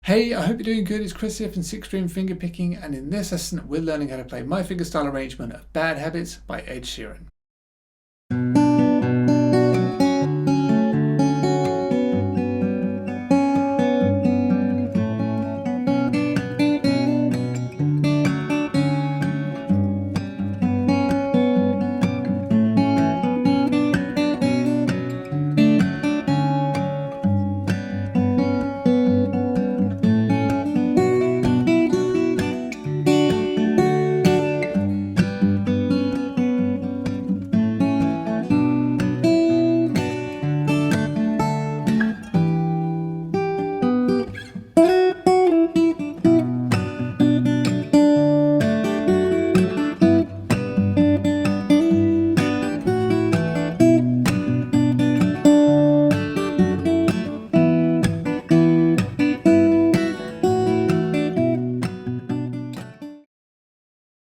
Hey, I hope you're doing good. It's Chris here from 6-String Fingerpicking, and in this lesson we're learning how to play my fingerstyle arrangement of Bad Habits by Ed Sheeran.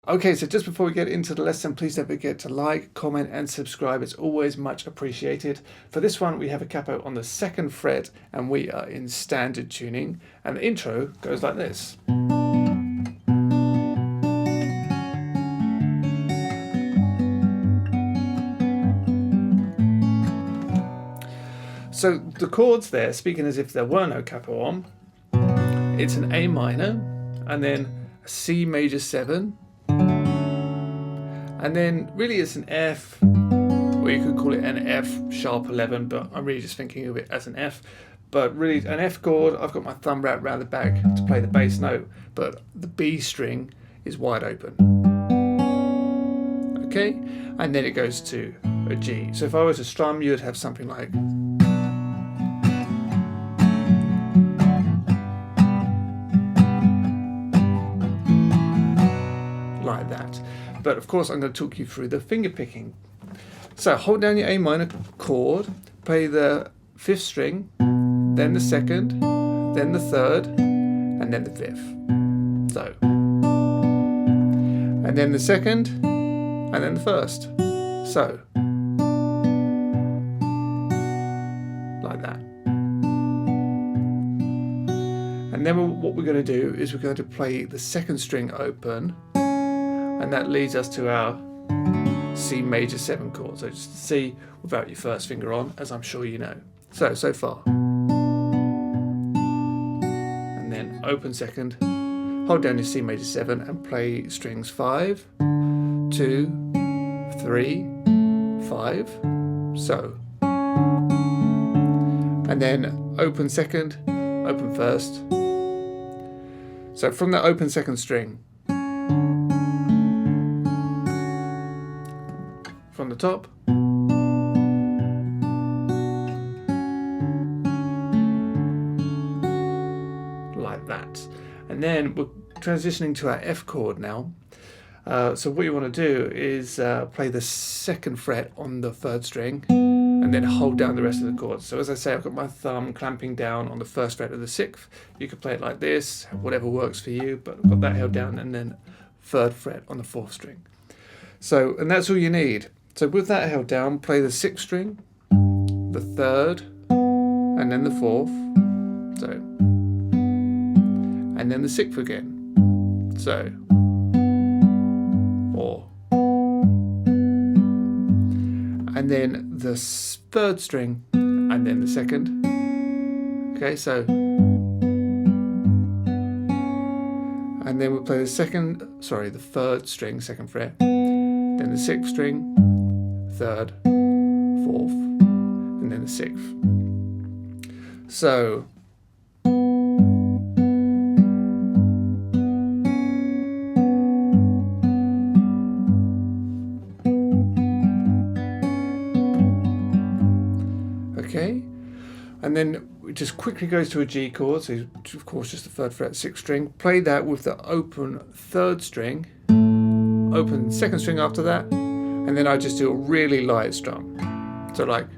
Okay, so just before we get into the lesson, please don't forget to like, comment and subscribe. It's always much appreciated. For this one, we have a capo on the 2nd fret and we are in standard tuning. And the intro goes like this. So the chords there, speaking as if there were no capo on, it's an A minor and then a C major 7. And then really it's an F, or you could call it an F sharp 11, but I'm really just thinking of it as an F. But really an F chord, I've got my thumb wrapped around the back to play the bass note, but the B string is wide open. Okay, and then it goes to a G. So if I was to strum, you'd have something like that. But of course I'm going to talk you through the finger picking. So hold down your A minor chord, play the 5th string, then the 2nd, then the 3rd, and then the 5th. So, and then the 2nd, and then the 1st. So, like that. And then what we're going to do is we're going to play the 2nd string open, and that leads us to our C major 7 chord. So just C without your first finger on, as I'm sure you know. So far. And then open 2nd, hold down your C major 7 and play strings 5, 2, 3, 5. So. And then open 2nd, open 1st. So from that open 2nd string, from the top, like that. And then we're transitioning to our F chord now. So what you want to do is play the 2nd fret on the 3rd string and then hold down the rest of the chords. So as I say, I've got my thumb clamping down on the 1st fret of the 6th. You could play it like this, whatever works for you, but I've got that held down, and then 3rd fret on the 4th string. So, and that's all you need. So with that held down, play the 6th string, the 3rd, and then the 4th, so, and then the 6th again, so, or, and then the 3rd string, and then the 2nd, okay, so, and then we'll play the 3rd string, 2nd fret, then the 6th string, 3rd, 4th, and then the 6th. So, okay, and then it just quickly goes to a G chord, so of course just the 3rd fret, 6th string. Play that with the open 3rd string, open 2nd string after that, and then I just do a really light strum. So like,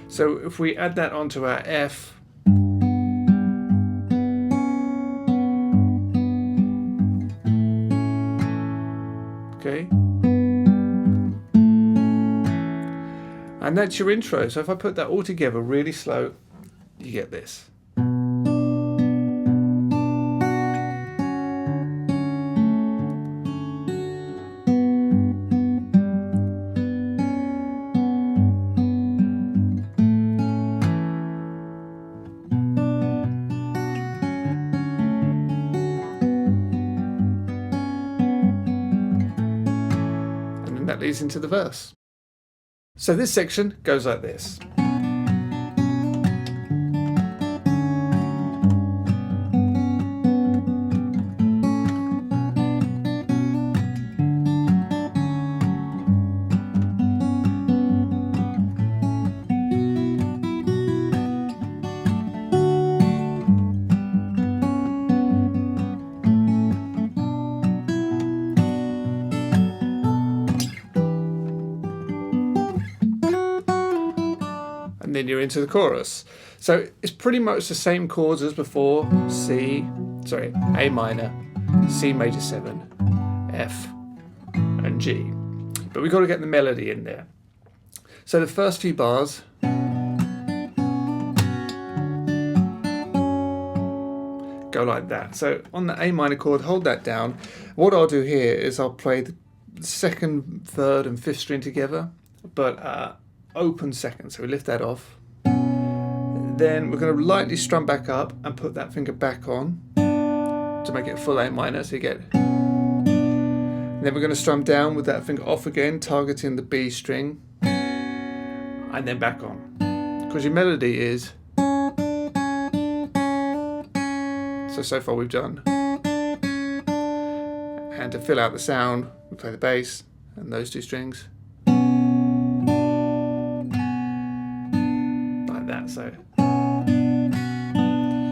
so if we add that onto our F, okay, and that's your intro. So if I put that all together really slow, you get this. that leads into the verse. So this section goes like this. And then you're into the chorus. So it's pretty much the same chords as before. A minor, C major 7, F, and G. But we've got to get the melody in there. So the first few bars go like that. So on the A minor chord, hold that down. What I'll do here is I'll play the second, third, and fifth string together, but open second, so we lift that off. Then we're going to lightly strum back up and put that finger back on to make it a full A minor, so you get. And then we're going to strum down with that finger off again, targeting the B string, and then back on. Because your melody is. So far we've done. And to fill out the sound, we play the bass and those two strings. So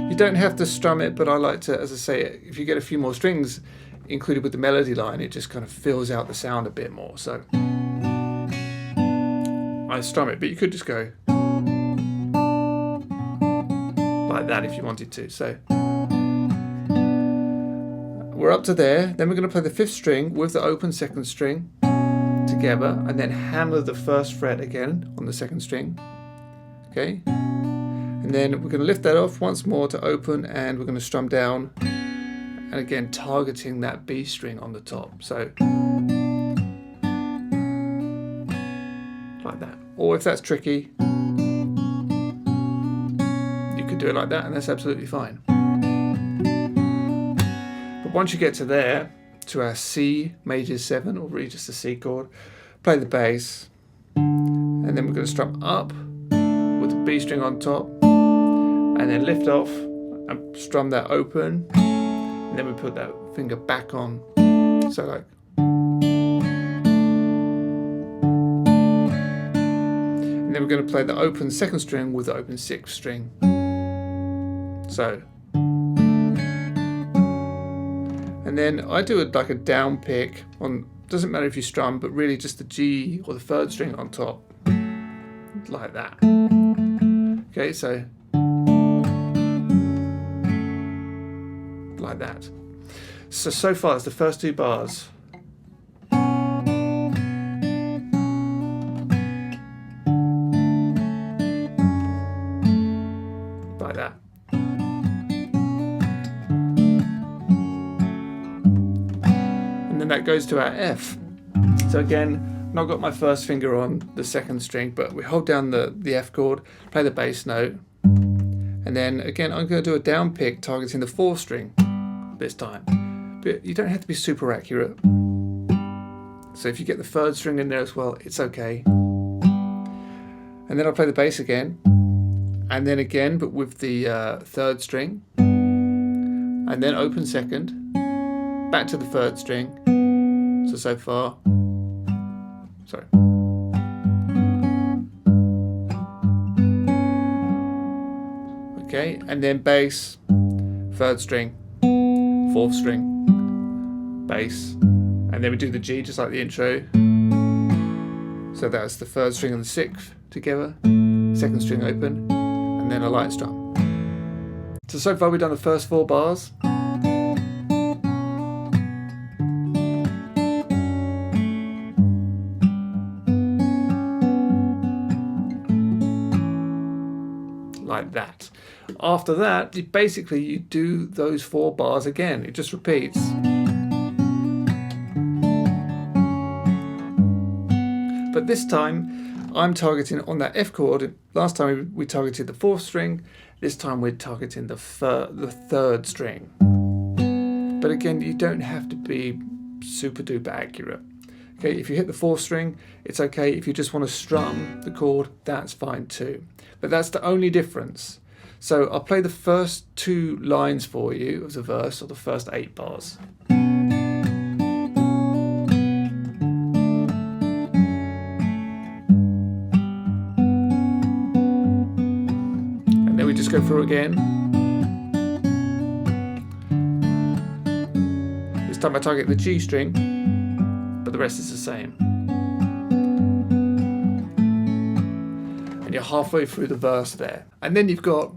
you don't have to strum it, but I like to, as I say, if you get a few more strings included with the melody line, it just kind of fills out the sound a bit more. So I strum it, but you could just go like that if you wanted to. So we're up to there. Then we're going to play the fifth string with the open second string together, and then hammer the first fret again on the second string. Okay, and then we're going to lift that off once more to open, and we're going to strum down, and again targeting that B string on the top. So like that. Or if that's tricky, you could do it like that, and that's absolutely fine. But once you get to there, to our C major 7, or really just the C chord, play the bass, and then we're going to strum up with the B string on top, and then lift off and strum that open, and then we put that finger back on, so like, and then we're going to play the open second string with the open sixth string, so, and then I do it like a down pick on, doesn't matter if you strum, but really just the G or the third string on top, like that. Okay, so like that. So far it's the first two bars. Like that. And then that goes to our F. So again, not got my first finger on the second string, but we hold down the F chord, play the bass note, and then again I'm going to do a down pick targeting the fourth string this time. But you don't have to be super accurate. So if you get the third string in there as well, it's okay. And then I'll play the bass again, and then again, but with the third string, and then open second, back to the third string. So far. Sorry. Okay, and then bass, third string, fourth string, bass, and then we do the G just like the intro. So that's the third string and the sixth together, second string open, and then a light strum. So far we've done the first 4 bars. Like that. After that, you do those 4 bars again. It just repeats. But this time, I'm targeting on that F chord. Last time we targeted the 4th string. This time we're targeting the 3rd string. But again, you don't have to be super duper accurate. Okay, if you hit the 4th string, it's okay. If you just want to strum the chord, that's fine too. But that's the only difference. So I'll play the first 2 lines for you of the verse, or the first 8 bars. And then we just go through again. This time I target the G string, but the rest is the same. And you're halfway through the verse there. And then you've got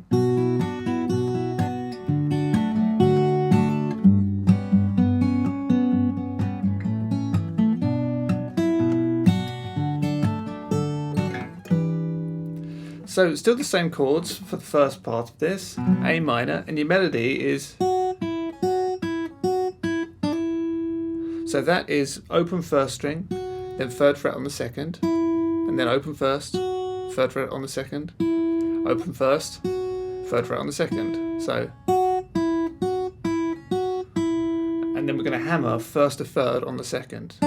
so still the same chords for the first part of this, A minor, and your melody is, so that is open 1st string, then 3rd fret on the 2nd, and then open 1st, 3rd fret on the 2nd, open 1st, 3rd fret on the 2nd. So, and then we're going to hammer 1st to 3rd on the 2nd.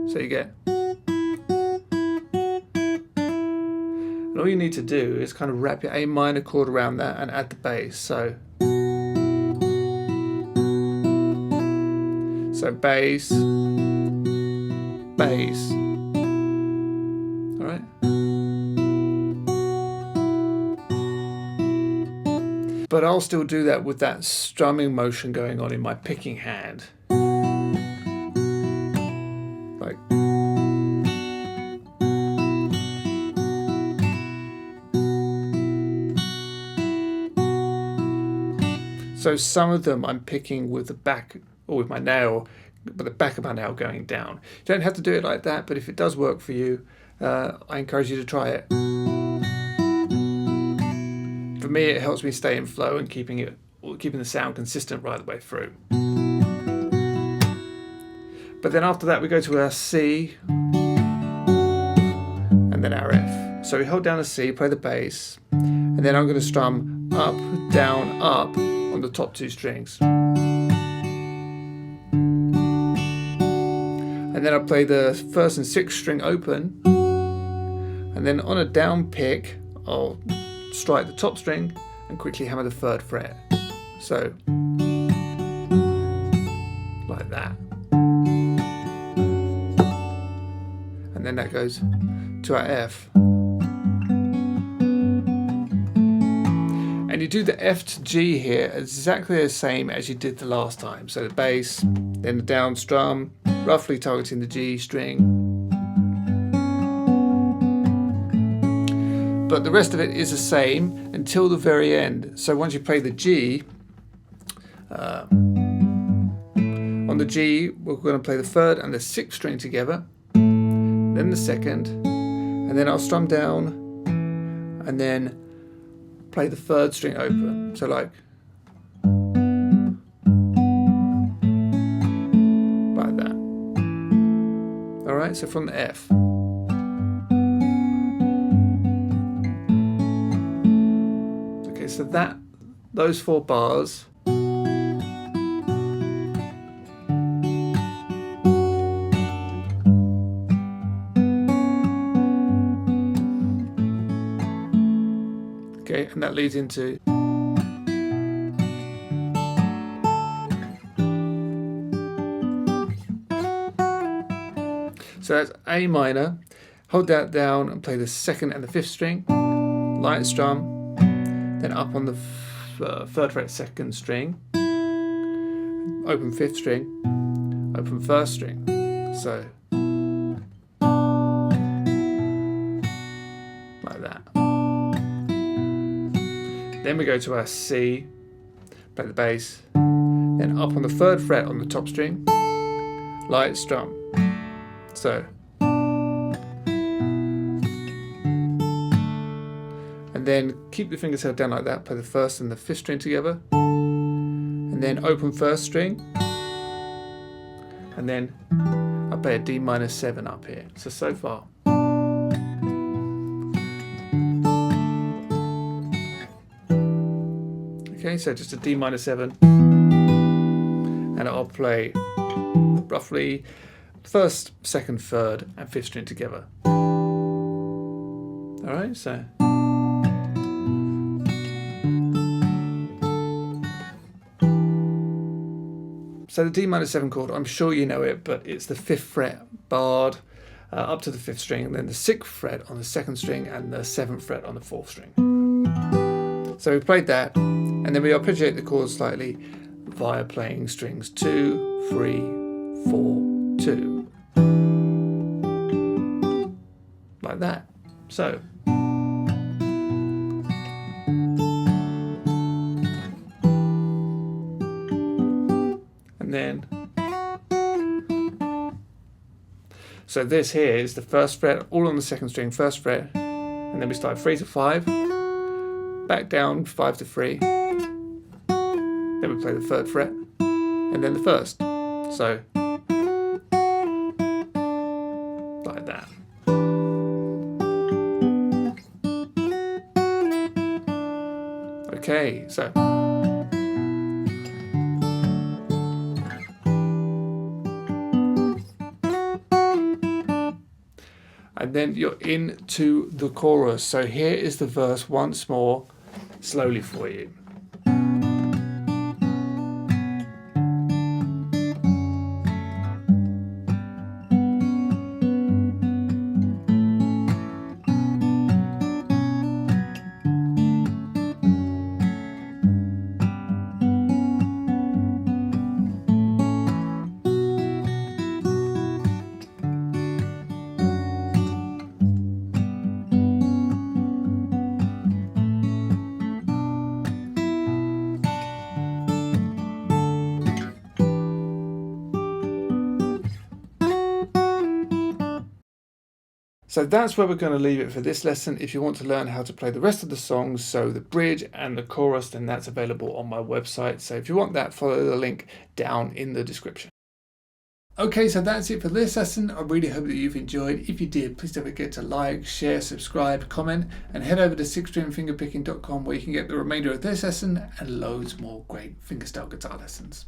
So you get, and all you need to do is kind of wrap your A minor chord around that and add the bass. So bass, bass. All right. But I'll still do that with that strumming motion going on in my picking hand. Like. So some of them I'm picking with the back, or with my nail, but the back of my nail going down. You don't have to do it like that, but if it does work for you, I encourage you to try it. For me, it helps me stay in flow and keeping the sound consistent right the way through. But then after that, we go to our C and then our F. So we hold down a C, play the bass, and then I'm going to strum up, down, up on the top 2 strings. And then I'll play the 1st and 6th string open, and then on a down pick, I'll strike the top string and quickly hammer the 3rd fret. So, like that. And then that goes to our F. And you do the F to G here exactly the same as you did the last time. So the bass, then the down strum, roughly targeting the G string. But the rest of it is the same until the very end. So once you play the G, on the G, we're going to play the 3rd and the 6th string together, then the 2nd, and then I'll strum down, and then play the 3rd string open. So like that. Alright, so from the F. Okay, so those 4 bars. Okay, and that leads into so that's A minor, hold that down and play the 2nd and the 5th string, light strum, then up on the 3rd fret 2nd string, open 5th string, open 1st string. So like that. Then we go to our C, play the bass, then up on the 3rd fret on the top string, light strum. So, and then keep the fingers held down like that, play the 1st and the 5th string together, and then open 1st string, and then I play a Dm7 up here. So far. Okay, so just a Dm7, and I'll play roughly first, second, third, and fifth string together. Alright, so. So the D-7 chord, I'm sure you know it, but it's the 5th fret barred up to the 5th string, and then the 6th fret on the 2nd string and the 7th fret on the 4th string. So we played that, and then we arpeggiate the chords slightly via playing strings 2, 3, 4, 2. Like that. So. And then. So this here is the 1st fret, all on the 2nd string, 1st fret, and then we start 3 to 5, back down 5 to 3, then we play the 3rd fret, and then the 1st. So, like that. Okay, so. And then you're into the chorus. So here is the verse once more, slowly for you. So that's where we're going to leave it for this lesson. If you want to learn how to play the rest of the songs, so the bridge and the chorus, then that's available on my website. So if you want that, follow the link down in the description. Okay, so that's it for this lesson. I really hope that you've enjoyed. If you did, please don't forget to like, share, subscribe, comment, and head over to 6stringfingerpicking.com where you can get the remainder of this lesson and loads more great fingerstyle guitar lessons.